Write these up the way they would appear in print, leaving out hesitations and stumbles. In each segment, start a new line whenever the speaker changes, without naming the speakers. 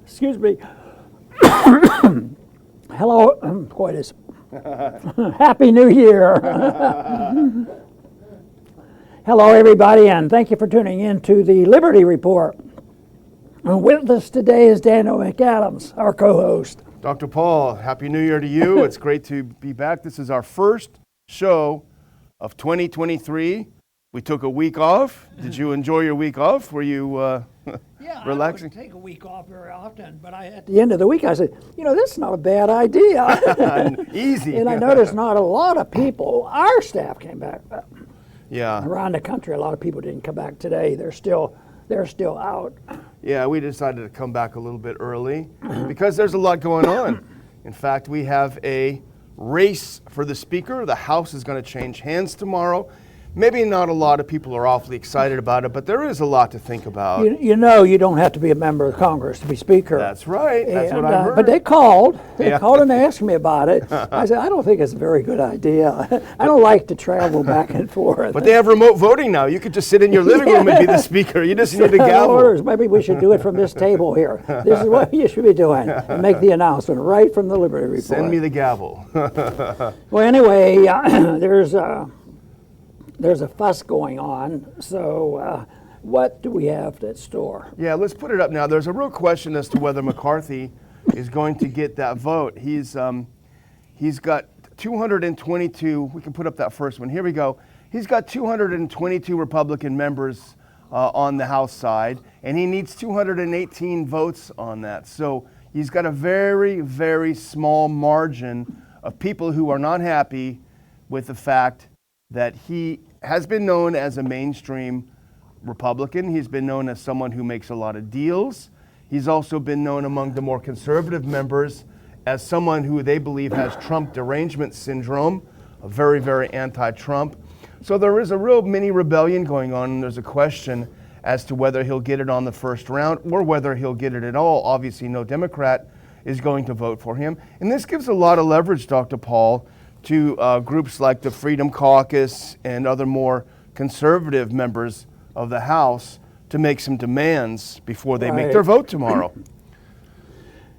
Excuse me. Hello, coitus. Happy New Year. Hello, everybody, and thank you for tuning in to the Liberty Report. With us today is Daniel McAdams, our co-host.
Dr. Paul, Happy New Year to you. It's great to be back. This is our first show of 2023. We took a week off. Did you enjoy your week off? Were you relaxing?
I don't take a week off very often, but at the end of the week I said, this is not a bad idea.
Easy.
And I noticed not a lot of people, our staff came back.
Yeah.
Around the country, a lot of people didn't come back today. They're still out.
Yeah, we decided to come back a little bit early because there's a lot going on. In fact, we have a race for the speaker. The House is going to change hands tomorrow. Maybe not a lot of people are awfully excited about it, but there is a lot to think about.
You don't have to be a member of Congress to be speaker.
That's right. That's what I heard.
But they called. They called and asked me about it. I said, I don't think it's a very good idea. I don't like to travel back and forth.
But they have remote voting now. You could just sit in your living room and be the speaker. You just need a gavel.
Orders. Maybe we should do it from this table here. This is what you should be doing. And make the announcement right from the Liberty Report.
Send me the gavel.
Well, anyway, there's a fuss going on, so what do we have at store?
Yeah, let's put it up now. There's a real question as to whether McCarthy is going to get that vote. He's got 222. We can put up that first one. Here we go. He's got 222 Republican members on the House side, and he needs 218 votes on that. So he's got a very, very small margin of people who are not happy with the fact that he has been known as a mainstream Republican. He's been known as someone who makes a lot of deals. He's also been known among the more conservative members as someone who they believe has Trump derangement syndrome, a very, very anti-Trump. So there is a real mini rebellion going on, and there's a question as to whether he'll get it on the first round or whether he'll get it at all. Obviously, no Democrat is going to vote for him. And this gives a lot of leverage, Dr. Paul, to groups like the Freedom Caucus and other more conservative members of the House to make some demands before they make their vote tomorrow.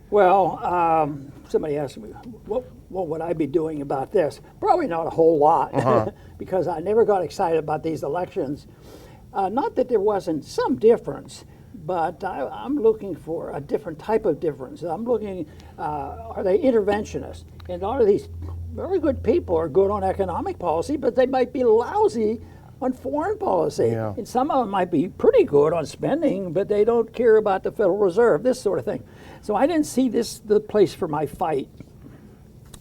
Well, somebody asked me, what would I be doing about this? Probably not a whole lot, because I never got excited about these elections. Not that there wasn't some difference, but I'm looking for a different type of difference. I'm looking, are they interventionists? And a lot of these very good people are good on economic policy, but they might be lousy on foreign policy.
Yeah.
And some of them might be pretty good on spending, but they don't care about the Federal Reserve, this sort of thing. So I didn't see this the place for my fight.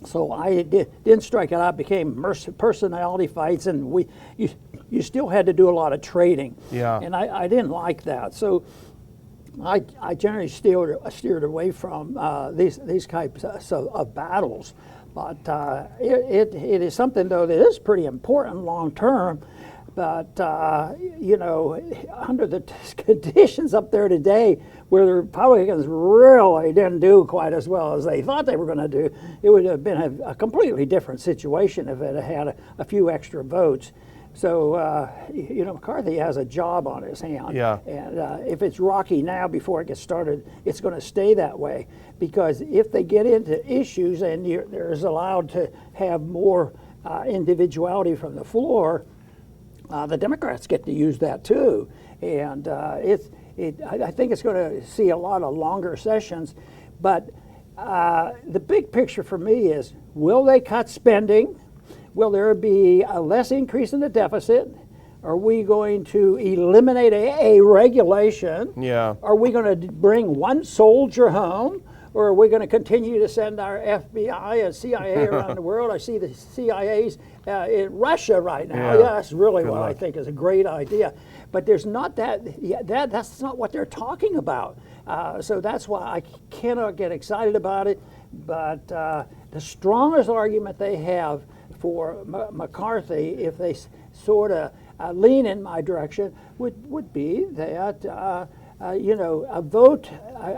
So I didn't strike it out. It became personality fights, and you still had to do a lot of trading.
Yeah.
And I didn't like that. So I generally steered away from these types of battles. But it is something, though, that is pretty important long term. But, under the conditions up there today, where the Republicans really didn't do quite as well as they thought they were going to do, it would have been a completely different situation if it had a few extra votes. So, McCarthy has a job on his hand.
Yeah.
And if it's rocky now before it gets started, it's going to stay that way. Because if they get into issues and there's allowed to have more individuality from the floor, the Democrats get to use that too. And I think it's going to see a lot of longer sessions. But the big picture for me is, will they cut spending? Will there be a less increase in the deficit? Are we going to eliminate a regulation?
Yeah.
Are we going to bring one soldier home? Or are we going to continue to send our FBI and CIA around the world? I see the CIA's in Russia right now. Yeah, that's really what I think is a great idea. But there's not that's not what they're talking about. So that's why I cannot get excited about it. But the strongest argument they have for McCarthy, if they sort of lean in my direction, would be that a vote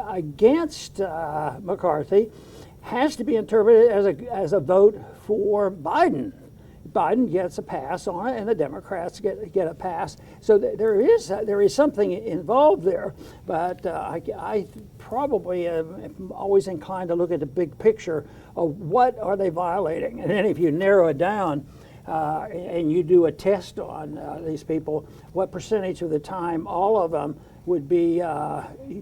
against McCarthy has to be interpreted as a vote for Biden. Biden gets a pass on it, and the Democrats get a pass. So there is something involved there. But I probably am always inclined to look at the big picture of what are they violating, and then if you narrow it down. And you do a test on these people, what percentage of the time all of them would be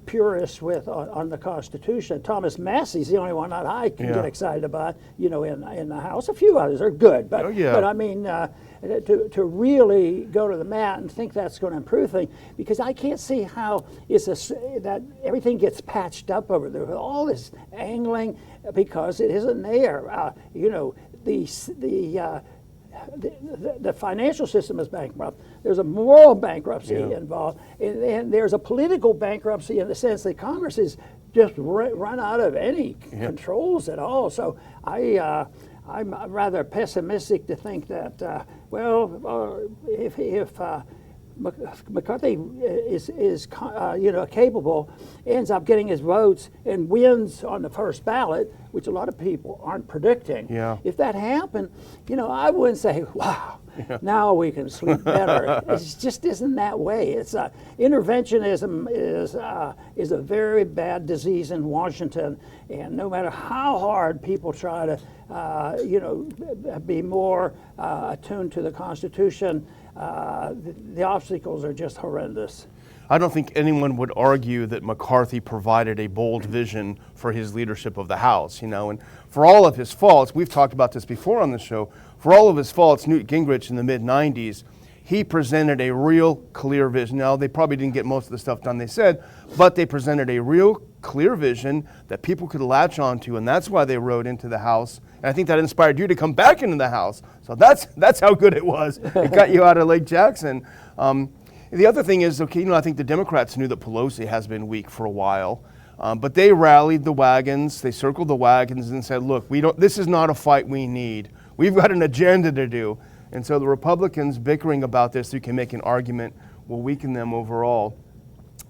purists on the Constitution. Thomas Massey's the only one that I can get excited about, in the House. A few others are good, but I mean, to really go to the mat and think that's going to improve things, because I can't see how that everything gets patched up over there with all this angling, because it isn't there. The financial system is bankrupt. There's a moral bankruptcy involved, and there's a political bankruptcy in the sense that Congress is just run out of any controls at all. So I'm rather pessimistic to think that if McCarthy is capable, ends up getting his votes and wins on the first ballot, which a lot of people aren't predicting. If that happened, I wouldn't say, wow, now we can sleep better. It just isn't that way. It's interventionism is a very bad disease in Washington, and no matter how hard people try to be more attuned to the Constitution, the obstacles are just horrendous.
I don't think anyone would argue that McCarthy provided a bold vision for his leadership of the House, and for all of his faults, we've talked about this before on the show, for all of his faults, Newt Gingrich in the mid-90s, he presented a real clear vision. Now, they probably didn't get most of the stuff done they said, but they presented a real clear vision that people could latch onto, and that's why they rode into the House. And I think that inspired you to come back into the House. So that's how good it was. It got you out of Lake Jackson. The other thing is, I think the Democrats knew that Pelosi has been weak for a while, but they rallied the wagons, they circled the wagons and said, look, this is not a fight we need. We've got an agenda to do. And so the Republicans bickering about this, you can make an argument, will weaken them overall.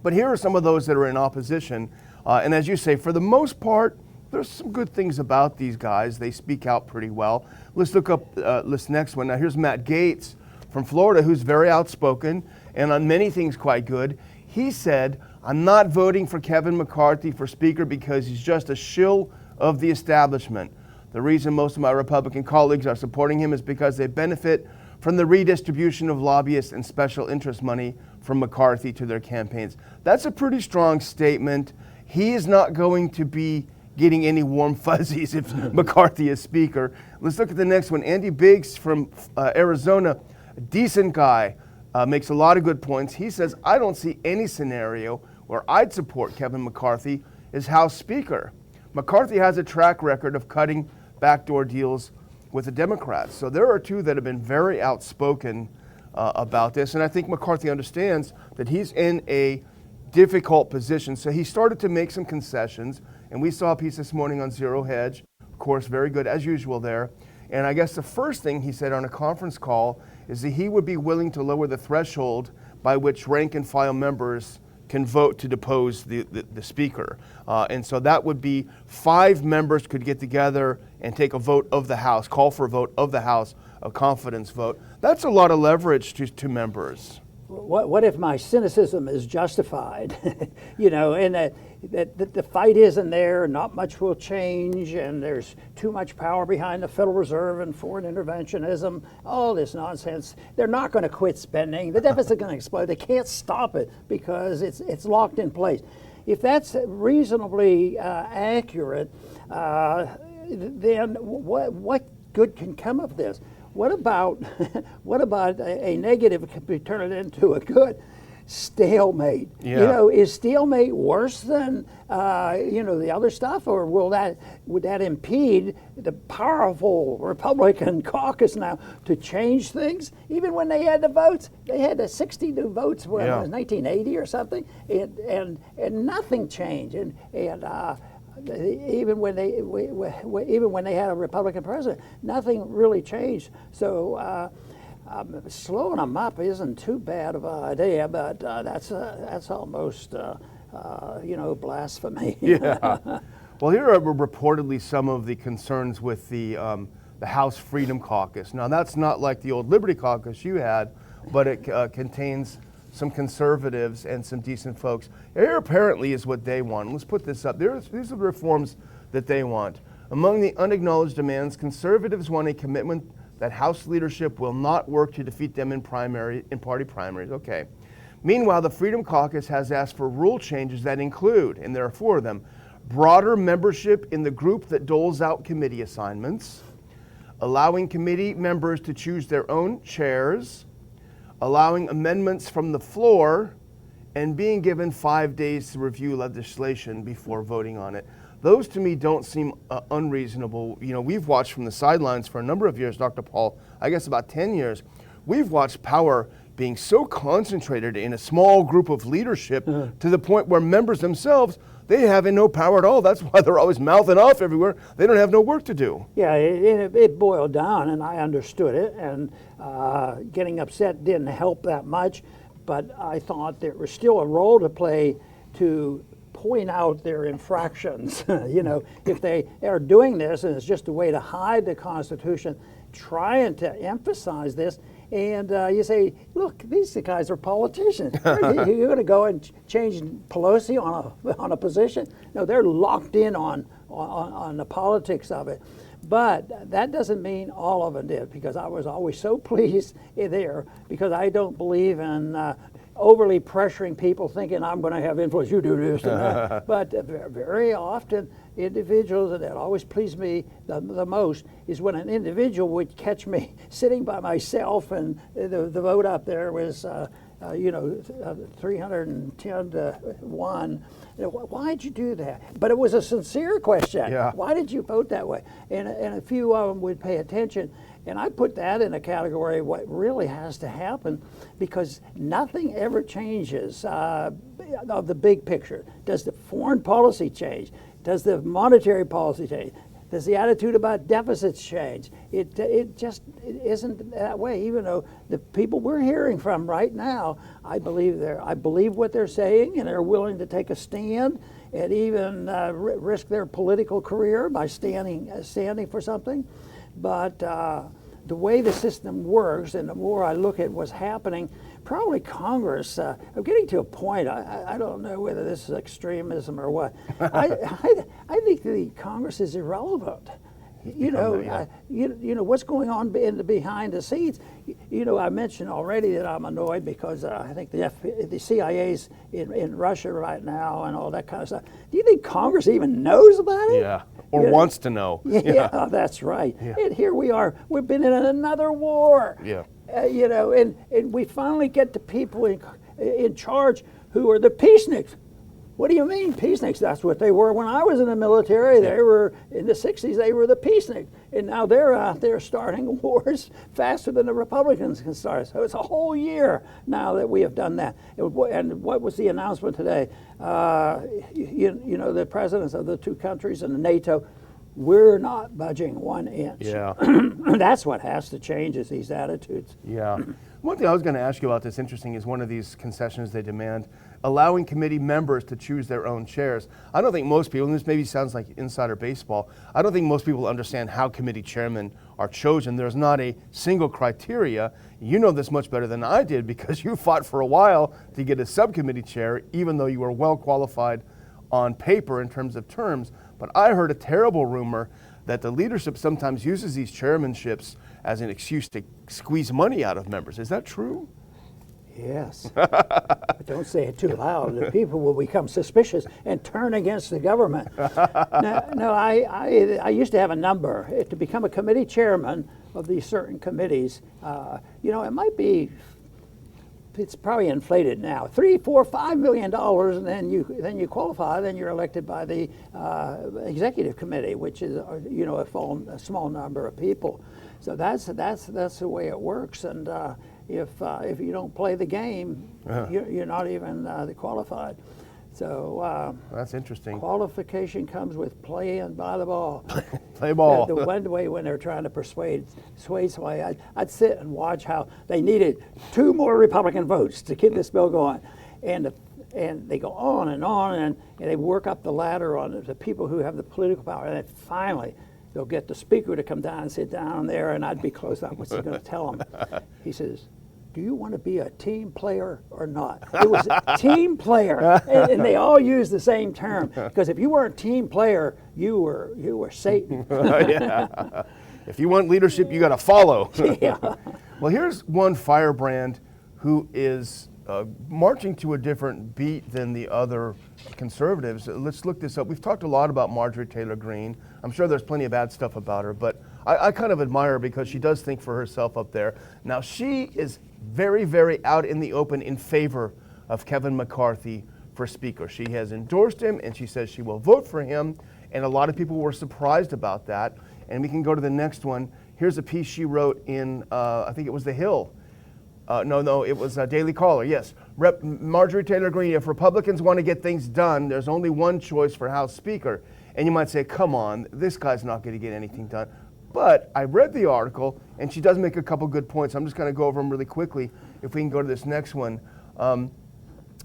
But here are some of those that are in opposition. And as you say, for the most part, there's some good things about these guys. They speak out pretty well. Let's look up this next one. Now here's Matt Gaetz from Florida, who's very outspoken and on many things quite good. He said, I'm not voting for Kevin McCarthy for Speaker because he's just a shill of the establishment. The reason most of my Republican colleagues are supporting him is because they benefit from the redistribution of lobbyist and special interest money from McCarthy to their campaigns. That's a pretty strong statement. He is not going to be getting any warm fuzzies if McCarthy is Speaker. Let's look at the next one. Andy Biggs from Arizona, a decent guy, makes a lot of good points. He says, I don't see any scenario where I'd support Kevin McCarthy as House Speaker. McCarthy has a track record of cutting backdoor deals with the Democrats. So there are two that have been very outspoken about this. And I think McCarthy understands that he's in a difficult position. So he started to make some concessions. And we saw a piece this morning on Zero Hedge. Of course, very good as usual there. And I guess the first thing he said on a conference call is that he would be willing to lower the threshold by which rank and file members can vote to depose the Speaker. And so that would be 5 members could get together and take a vote of the House, call for a vote of the House, a confidence vote. That's a lot of leverage to members.
What if my cynicism is justified? And that the fight isn't there, not much will change, and there's too much power behind the Federal Reserve and foreign interventionism, all this nonsense. They're not going to quit spending. The deficit's going to explode. They can't stop it because it's locked in place. If that's reasonably accurate, then what good can come of this? What about a negative can be turned into a good? Stalemate.
Yeah.
Is stalemate worse than the other stuff, or would that impede the powerful Republican caucus now to change things? Even when they had the votes, they had 60 new votes when it was 1980 or something, and nothing changed. And even when they had a Republican president, nothing really changed. So. Slowing them up isn't too bad of an idea, but that's almost blasphemy.
Yeah. Well, here are reportedly some of the concerns with the the House Freedom Caucus. Now, that's not like the old Liberty Caucus you had, but it contains some conservatives and some decent folks. Here apparently is what they want. Let's put this up. These are the reforms that they want. Among the unacknowledged demands, conservatives want a commitment that House leadership will not work to defeat them in party primaries. Okay. Meanwhile, the Freedom Caucus has asked for rule changes that include, and there are 4 of them, broader membership in the group that doles out committee assignments, allowing committee members to choose their own chairs, allowing amendments from the floor, and being given 5 days to review legislation before voting on it. Those to me don't seem unreasonable. You know, we've watched from the sidelines for a number of years, Dr. Paul, I guess about 10 years, we've watched power being so concentrated in a small group of leadership to the point where members themselves, they have no power at all. That's why they're always mouthing off everywhere. They don't have no work to do.
Yeah, it boiled down, and I understood it, and getting upset didn't help that much, but I thought there was still a role to play to point out their infractions. You know, if they are doing this and it's just a way to hide the Constitution, trying to emphasize this, and you say, look, these guys are politicians. You're going to go and change Pelosi on a position? No, they're locked in on the politics of it. But that doesn't mean all of it did, because I was always so pleased there, because I don't believe in overly pressuring people thinking I'm going to have influence, you do this and that. But very often individuals, that always pleased me the most, is when an individual would catch me sitting by myself, and the vote up there was 310 to 1. Why'd you do that? But it was a sincere question.
Yeah.
Why did you vote that way? And a few of them would pay attention. And I put that in a category of what really has to happen, because nothing ever changes of the big picture. Does the foreign policy change? Does the monetary policy change? Does the attitude about deficits change? It just isn't that way. Even though the people we're hearing from right now, I believe what they're saying, and they're willing to take a stand and even risk their political career by standing for something. But the way the system works, and the more I look at what's happening, probably Congress, I'm getting to a point, I don't know whether this is extremism or what. I think the Congress is irrelevant. You know what's going on behind the scenes. You know, I mentioned already that I'm annoyed because I think the CIA's in Russia right now and all that kind of stuff. Do you think Congress even knows about it?
Yeah, or wants to know.
Yeah, that's right.
Yeah.
And here we are. We've been in another war.
Yeah.
And we finally get the people in charge who are the peaceniks. What do you mean, peaceniks? That's what they were when I was in the military. They were, in the 60s, they were the peaceniks. And now they're out there starting wars faster than the Republicans can start. So it's a whole year now that we have done that. And what was the announcement today? The presidents of the 2 countries and the NATO, we're not budging 1 inch.
Yeah.
That's what has to change, is these attitudes.
Yeah. One thing I was going to ask you about that's interesting is one of these concessions they demand, allowing committee members to choose their own chairs. I don't think most people, and this maybe sounds like insider baseball, I don't think most people understand how committee chairmen are chosen. There's not a single criteria. You know this much better than I did, because you fought for a while to get a subcommittee chair, even though you were well qualified on paper in terms of terms. But I heard a terrible rumor that the leadership sometimes uses these chairmanships as an excuse to squeeze money out of members. Is that true?
Yes. But don't say it too loud. The people will become suspicious and turn against the government. I used to have a number. To become a committee chairman of these certain committees, it might be, it's probably inflated now, $3, $4, $5 million, and then you qualify. Then you're elected by the executive committee, which is a small number of people. So that's the way it works. And if you don't play the game, you're not even qualified. So
that's interesting.
Qualification comes with playing by the ball.
Play ball.
The one way when they're trying to persuade somebody, I'd sit and watch how they needed 2 more Republican votes to keep this bill going, and they go on, and they work up the ladder on the people who have the political power, and then finally they'll get the speaker to come down and sit down there, and I'd be close up. What's he going to tell them? He says, do you want to be a team player or not? It was a team player, and they all use the same term, because if you weren't a team player, you were Satan.
Yeah. If you want leadership, you got to follow.
Yeah.
Well, here's one firebrand who is marching to a different beat than the other conservatives. Let's look this up. We've talked a lot about Marjorie Taylor Greene. I'm sure there's plenty of bad stuff about her, but I kind of admire her because she does think for herself up there. Now, she is very, very out in the open in favor of Kevin McCarthy for Speaker. She has endorsed him, and she says she will vote for him, and a lot of people were surprised about that. And we can go to the next one. Here's a piece she wrote in, I think it was The Hill. No, it was Daily Caller, yes. Rep. Marjorie Taylor Greene, if Republicans want to get things done, there's only one choice for House Speaker. And you might say, come on, this guy's not going to get anything done. But I read the article, and she does make a couple good points. I'm just going to go over them really quickly. If we can go to this next one.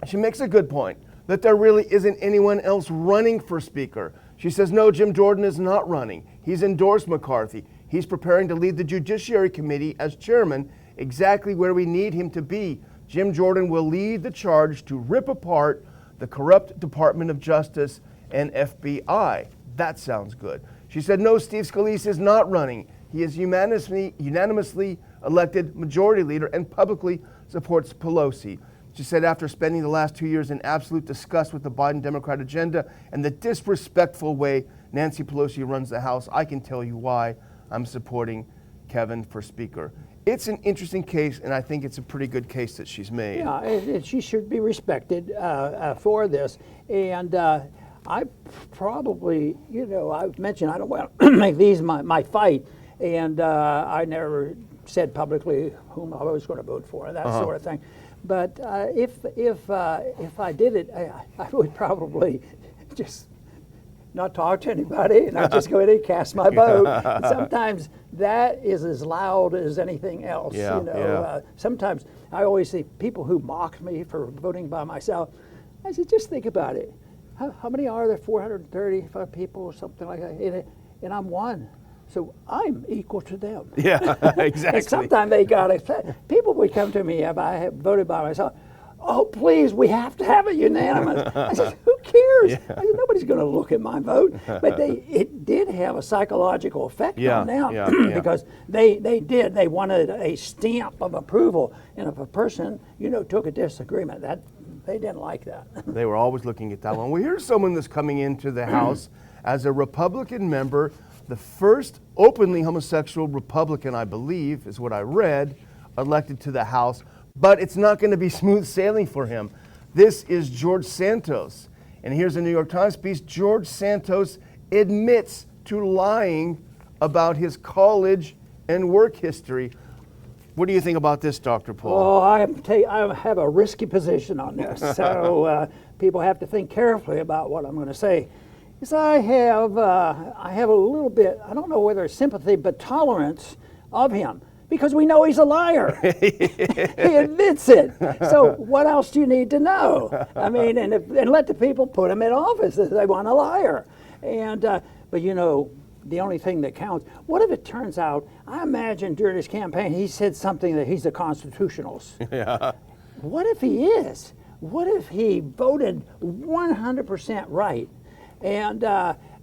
She makes a good point, that there really isn't anyone else running for Speaker. She says, no, Jim Jordan is not running. He's endorsed McCarthy. He's preparing to lead the Judiciary Committee as chairman, exactly where we need him to be. Jim Jordan will lead the charge to rip apart the corrupt Department of Justice and FBI. That sounds good. She said, no, Steve Scalise is not running. He is unanimously elected majority leader and publicly supports Pelosi. She said, after spending the last 2 years in absolute disgust with the Biden Democrat agenda and the disrespectful way Nancy Pelosi runs the House, I can tell you why I'm supporting Kevin for Speaker. It's an interesting case, and I think it's a pretty good case that she's made.
Yeah, and she should be respected for this. And I probably, I've mentioned I don't want to make these my fight, and I never said publicly whom I was going to vote for, that sort of thing. But if I did it, I would probably just not talk to anybody, and I'd just go in and cast my vote. And sometimes that is as loud as anything else. Sometimes I always see people who mock me for voting by myself. I said, just think about it. How many are there? 435 people or something like that, and I'm one. So I'm equal to them.
Yeah, exactly.
And sometimes they got it. People would come to me if I had voted by myself. Oh, please, we have to have it unanimous. I said, who cares?
Yeah.
I said, nobody's going to look at my vote. But it did have a psychological effect on them because they wanted a stamp of approval. And if a person, took a disagreement, they didn't like that.
They were always looking at that one. Well, here's someone that's coming into the House as a Republican member, the first openly homosexual Republican, I believe, is what I read, elected to the House. But it's not going to be smooth sailing for him. This is George Santos. And here's a New York Times piece. George Santos admits to lying about his college and work history. What do you think about this, Dr. Paul?
Oh, I have a risky position on this. So people have to think carefully about what I'm going to say. Because I have a little bit, I don't know whether it's sympathy, but tolerance of him. Because we know he's a liar. He admits it. So what else do you need to know? I mean, and let the people put him in office if they want a liar. And but the only thing that counts. What if it turns out? I imagine during his campaign he said something that he's a constitutionalist. Yeah. What if he is? What if he voted 100% right? And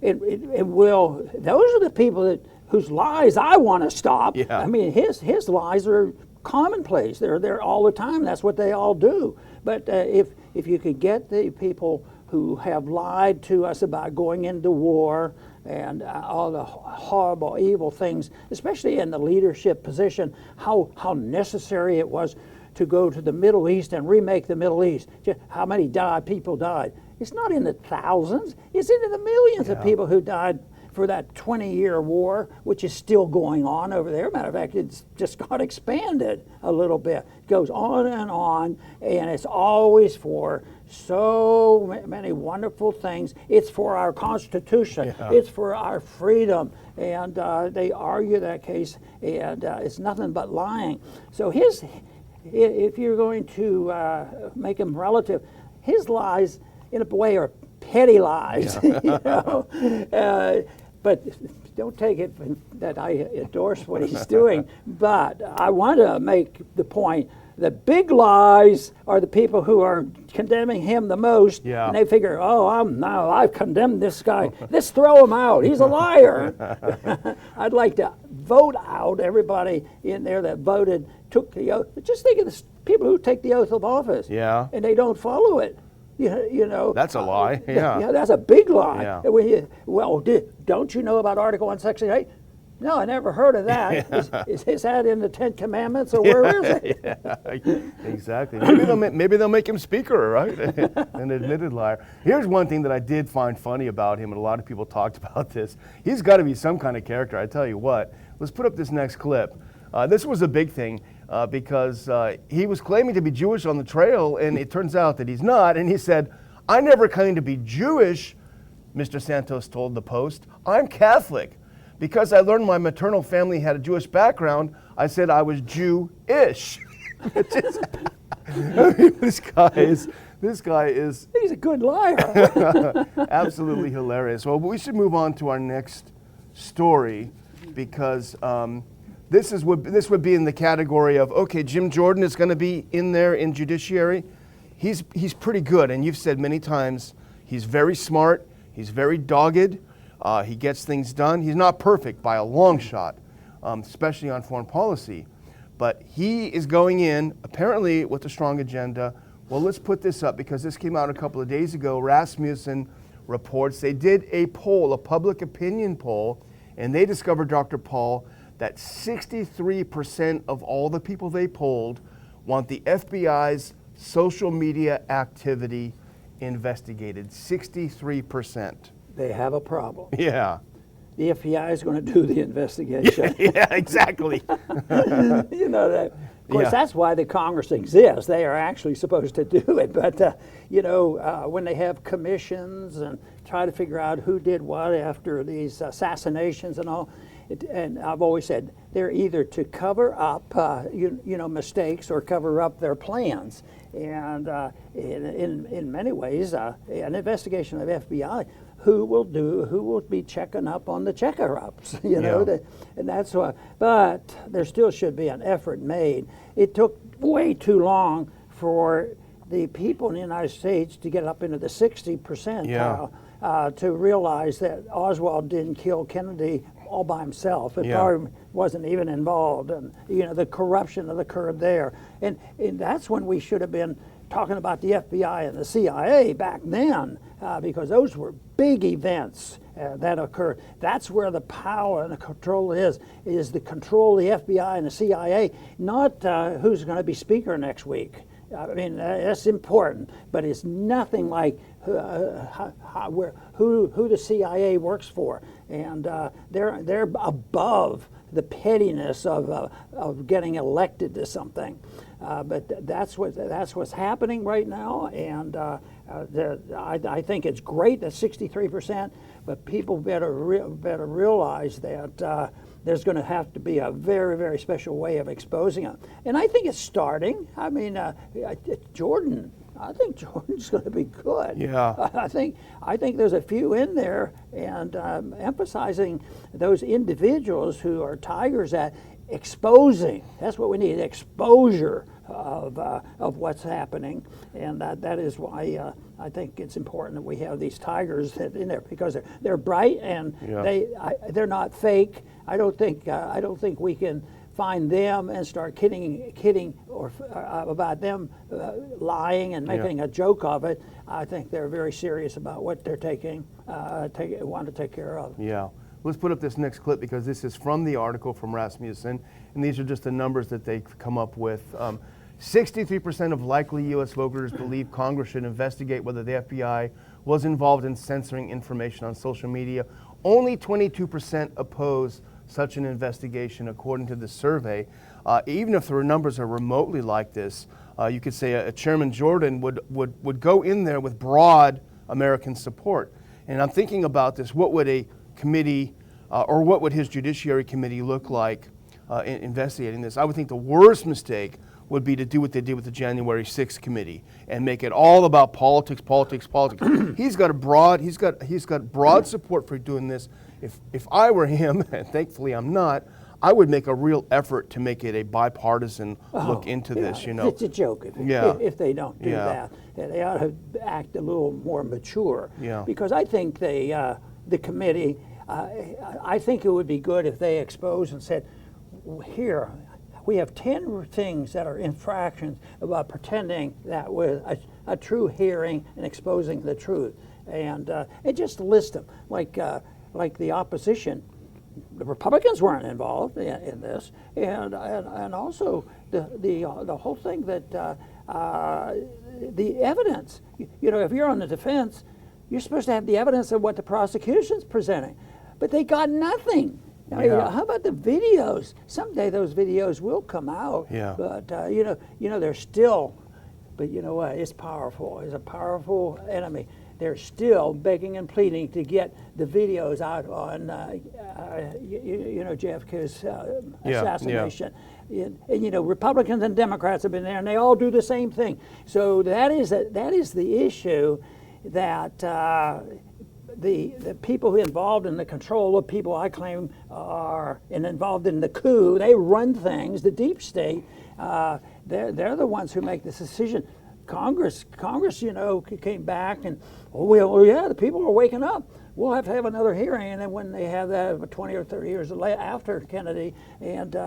it will. Those are the people whose lies I want to stop. Yeah. I mean, his lies are commonplace. They're there all the time. That's what they all do. But if you could get the people who have lied to us about going into war and all the horrible, evil things, especially in the leadership position, how necessary it was to go to the Middle East and remake the Middle East. Just how many people died? It's not in the thousands. It's in the millions of people who died for that 20-year war, which is still going on over there. Matter of fact, it's just got expanded a little bit. It goes on, and it's always for so many wonderful things. It's for our Constitution. Yeah. It's for our freedom. And they argue that case, and it's nothing but lying. So if you're going to make him relative, his lies, in a way, are petty lies. But don't take it that I endorse what he's doing, but I want to make the point that big lies are the people who are condemning him the most,
Yeah.
and they figure, oh, I've condemned this guy. Let's throw him out. He's a liar. I'd like to vote out everybody in there that took the oath. Just think of the people who take the oath of office,
Yeah.
and they don't follow it. You know.
That's a lie. Yeah.
Yeah, that's a big lie.
Yeah.
Don't you know about Article 168? No, I never heard of that. Is that in the Ten Commandments, or where is it?
Yeah, exactly. Maybe they'll make him speaker, right? An admitted liar. Here's one thing that I did find funny about him, and a lot of people talked about this. He's got to be some kind of character, I tell you what. Let's put up this next clip. This was a big thing because he was claiming to be Jewish on the trail, and it turns out that he's not. And he said, "I never claimed to be Jewish," Mr. Santos told the Post. "I'm Catholic. Because I learned my maternal family had a Jewish background, I said I was Jew-ish." This guy is
He's a good liar.
absolutely hilarious. Well, we should move on to our next story because this would be in the category of, okay, Jim Jordan is going to be in there in judiciary. He's pretty good, and you've said many times he's very smart. He's very dogged. He gets things done. He's not perfect by a long shot, especially on foreign policy. But he is going in, apparently, with a strong agenda. Well, let's put this up because this came out a couple of days ago. Rasmussen reports they did a poll, a public opinion poll, and they discovered, Dr. Paul, that 63% of all the people they polled want the FBI's social media activity investigated. 63%.
They have a problem.
Yeah.
The FBI is going to do the investigation.
Yeah, exactly.
You know that. Of course, that's why the Congress exists. They are actually supposed to do it. But when they have commissions and try to figure out who did what after these assassinations and all, and I've always said they're either to cover up mistakes or cover up their plans. And in many ways, an investigation of FBI. Who will be checking up on the checker-ups, and that's why. But there still should be an effort made. It took way too long for the people in the United States to get up into the 60% to realize that Oswald didn't kill Kennedy all by himself. It probably wasn't even involved, and the corruption that occurred there. And that's when we should have been talking about the FBI and the CIA back then, because those were big events that occurred. That's where the power and the control is the control of the FBI and the CIA, not who's going to be speaker next week. I mean, that's important, but it's nothing like who the CIA works for, and they're above the pettiness of getting elected to something. But that's what's happening right now, and I think it's great that 63%. But people better realize that there's going to have to be a very, very special way of exposing it. And I think it's starting. I mean, Jordan. I think Jordan's going to be good.
Yeah.
I think there's a few in there, and emphasizing those individuals who are tigers at exposing. That's what we need: exposure of what's happening, and that is why I think it's important that we have these tigers that in there, because they're bright and they're not fake. I don't think we can find them and start kidding or about them lying and making a joke of it. I think they're very serious about what they're want to take care of.
Yeah. Let's put up this next clip because this is from the article from Rasmussen, and these are just the numbers that they've come up with. 63% of likely U.S. voters believe Congress should investigate whether the FBI was involved in censoring information on social media. Only 22% oppose such an investigation, according to the survey. Even if the numbers are remotely like this, you could say a Chairman Jordan would go in there with broad American support. And I'm thinking about this: what would a committee or what would his Judiciary Committee look like in investigating this? I would think the worst mistake would be to do what they did with the January 6th committee and make it all about politics. He's got broad support for doing this. if I were him, and thankfully I'm not, I would make a real effort to make it a bipartisan look into this, you know.
It's a joke if they don't do that. They ought to act a little more mature. Because I think the committee, I think it would be good if they exposed and said, here, we have 10 things that are infractions about pretending that was a true hearing and exposing the truth. And just list them, like the opposition. The Republicans weren't involved in this, and also the whole thing that the evidence. You know, if you're on the defense, you're supposed to have the evidence of what the prosecution's presenting, but they got nothing. I mean, how about the videos? Someday those videos will come out. But you know, they're still. But you know what? It's powerful. It's a powerful enemy. They're still begging and pleading to get the videos out on, JFK's assassination. And you know, Republicans and Democrats have been there, and they all do the same thing. So that is the issue that the people who involved in the control of people I claim are involved in the coup. They run things. The deep state. They're the ones who make this decision. Congress, you know, came back and, the people are waking up. We'll have to have another hearing. And then when they have that 20 or 30 years after Kennedy, and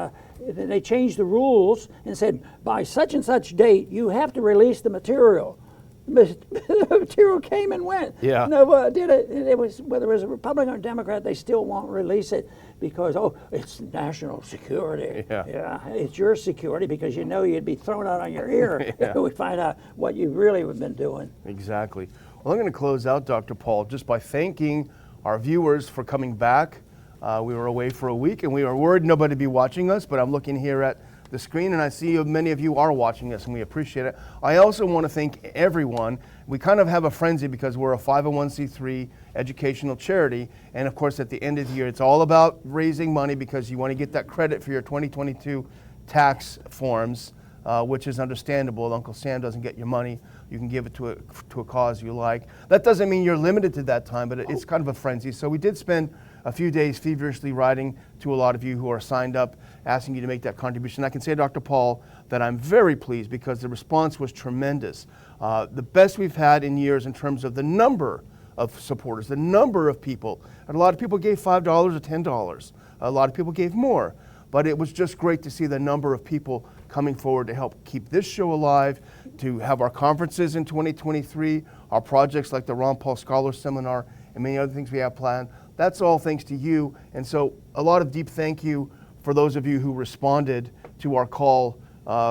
they changed the rules and said, by such and such date, you have to release the material. The material came and went. No, did it? It was, whether it was a Republican or Democrat, they still won't release it because it's national security. It's your security because you know you'd be thrown out on your ear if we find out what you really have been doing.
Exactly. Well, I'm going to close out, Dr. Paul, just by thanking our viewers for coming back. We were away for a week, and we were worried nobody would be watching us, but I'm looking here at the screen, and I see many of you are watching us, and we appreciate it. I also want to thank everyone. We kind of have a frenzy because we're a 501c3 educational charity, and of course at the end of the year it's all about raising money because you want to get that credit for your 2022 tax forms, which is understandable. Uncle Sam doesn't get your money. You can give it to a cause you like. That doesn't mean you're limited to that time, but it's kind of a frenzy. So we did spend a few days feverishly writing to a lot of you who are signed up, asking you to make that contribution. I can say, Dr. Paul, that I'm very pleased because the response was tremendous. The best we've had in years in terms of the number of supporters, the number of people. And a lot of people gave $5 or $10. A lot of people gave more. But it was just great to see the number of people coming forward to help keep this show alive, to have our conferences in 2023, our projects like the Ron Paul Scholar Seminar, and many other things we have planned. That's all thanks to you. And so a lot of deep thank you for those of you who responded to our call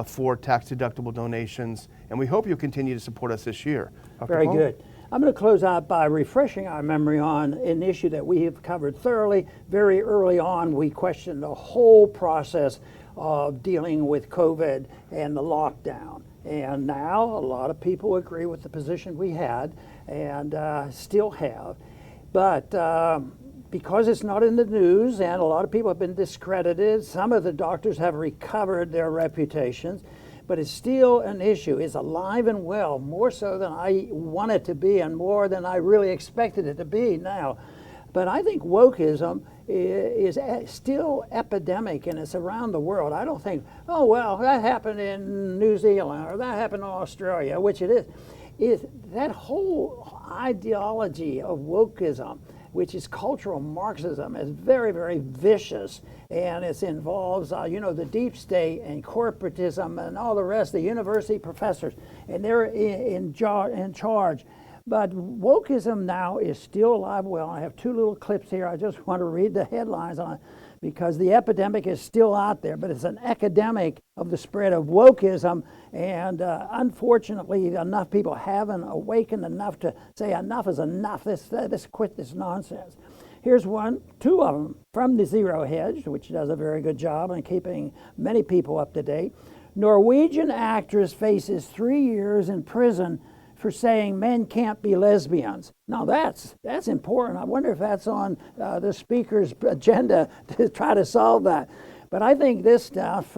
for tax-deductible donations. And we hope you'll continue to support us this year. Dr.
Very
Paul?
good. I'm going to close out by refreshing our memory on an issue that we have covered thoroughly. Very early on, we questioned the whole process of dealing with COVID and the lockdown. And now a lot of people agree with the position we had and still have. But because it's not in the news and a lot of people have been discredited, some of the doctors have recovered their reputations, but it's still an issue. It's alive and well, more so than I want it to be and more than I really expected it to be now. But I think Wokism is still epidemic and it's around the world. I don't think, oh, well, that happened in New Zealand or that happened in Australia, which it is that whole ideology of Wokism, which is cultural Marxism, is very, very vicious, and it involves, the deep state and corporatism and all the rest, the university professors, and they're in charge. But Wokism now is still alive and well. I have two little clips here. I just want to read the headlines on it because the epidemic is still out there, but it's an epidemic of the spread of Wokism, and unfortunately, enough people haven't awakened enough to say enough is enough. Let's quit this nonsense. Here's two of them from the Zero Hedge, which does a very good job in keeping many people up to date. Norwegian actress faces 3 years in prison for saying men can't be lesbians. Now that's important. I wonder if that's on the speaker's agenda to try to solve that. But I think this stuff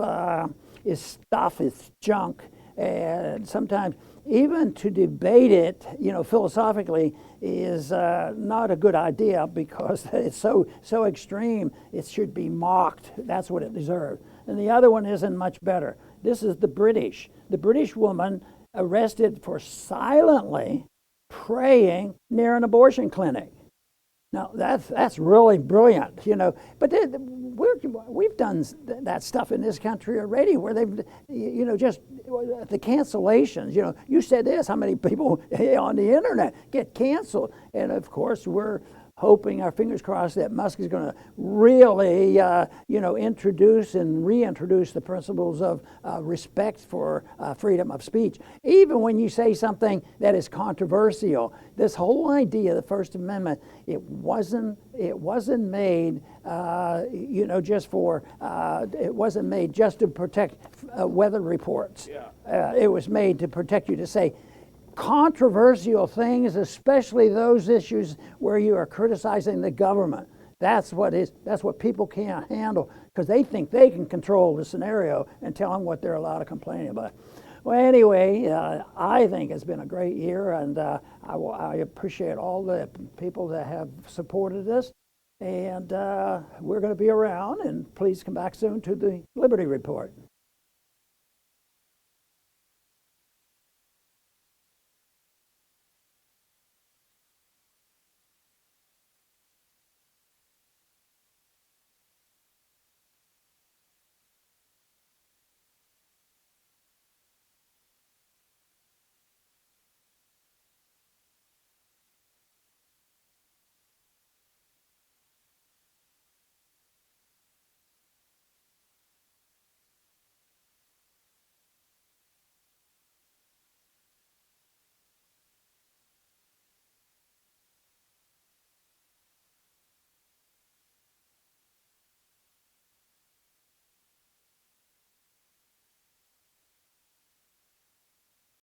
is junk. And sometimes even to debate it, philosophically is not a good idea because it's so extreme. It should be mocked. That's what it deserves. And the other one isn't much better. This is the British. The British woman arrested for silently praying near an abortion clinic. Now that's really brilliant, But we've done that stuff in this country already, where they've, just the cancellations. You said this: how many people on the internet get canceled? And of course, we're hoping, our fingers crossed, that Musk is going to really, introduce and reintroduce the principles of respect for freedom of speech. Even when you say something that is controversial, this whole idea of the First Amendment, it wasn't made, it wasn't made just to protect weather reports. Yeah. It was made to protect you, to say controversial things, especially those issues where you are criticizing the government. That's what people can't handle, because they think they can control the scenario and tell them what they're allowed to complain about. Well, anyway, I think it's been a great year, and I appreciate all the people that have supported us. And we're going to be around, and please come back soon to the Liberty Report.